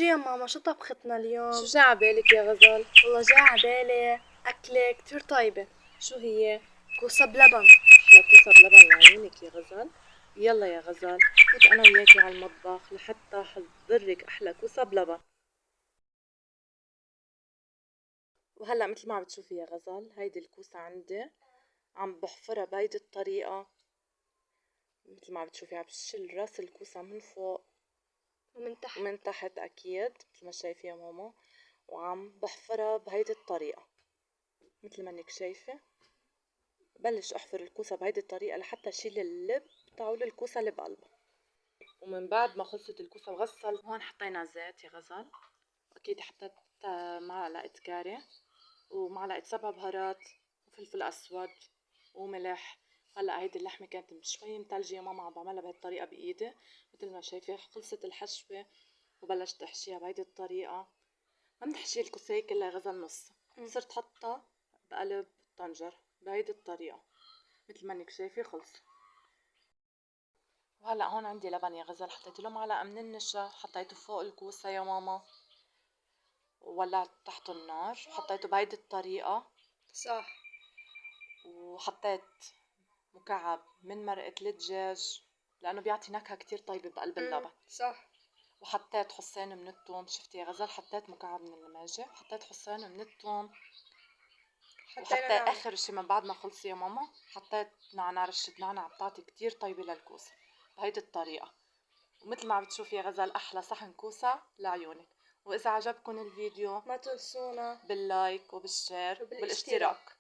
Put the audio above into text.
يا ماما شو طبختنا اليوم؟ شو جا عبالك يا غزال؟ والله جاي عبالي أكلة كتير طيبة. شو هي؟ كوسة بلبن. أحلى كوسة بلبن لعيونك يا غزال. يلا يا غزال فوت أنا وياكي على المطبخ لحتى أحضرلك أحلى كوسة بلبن. وهلأ مثل ما عم بتشوفي يا غزال هيدي الكوسة عندي عم بحفرها بهيدي الطريقة. مثل ما عم بتشوفي عم بشيل راس الكوسة من فوق ومن تحت أكيد مثل ما شايفة يا ماما، وعم بحفرها بهيدي الطريقة مثل ما انك شايفة. بلش احفر الكوسة بهيدي الطريقة لحتى شيل اللب تاعول الكوسة اللي بقلبها. ومن بعد ما خلصت الكوسة وغسل هون حطينا زيت يا غزل، اكيد حطيت معلقة كاري ومعلقة 7 بهارات وفلفل اسود وملح. هلا هيدي اللحمة كانت شوي متلجة يا ماما، عم بعملها بهي الطريقة بايدي مثل ما شايفة. خلصت الحشوة وبلشت احشيها بهيدي الطريقة. ما بنحشي الكوسة كلها يا غزل نص، صرت حطها بقلب طنجر بهيدي الطريقة مثل ما انك شايفة. خلص وهلا هون عندي لبن يا غزل، حطيت له معلقه من النشا، حطيته فوق الكوسه يا ماما وولعت تحته النار وحطيته بهيدي الطريقه. صح. وحطيت مكعب من مرقه الدجاج لانه بيعطي نكهه كتير طيبه بقلب اللبن. صح. وحطيت حصين من الثوم، شفتي يا غزل حطيت مكعب من الماجي، حطيت حصين من الثوم. حطينا وحتى نعناع. اخر شي من بعد ما خلص يا ماما حطيت نعناع، رشه نعناع بتعطي كتير طيبه للكوسه بهيدي الطريقه. ومثل ما عم بتشوفي يا غزال احلى صحن كوسه لعيونك. واذا عجبكم الفيديو ما تنسونا باللايك وبالشير وبالاشتراك. وبالاشتراك.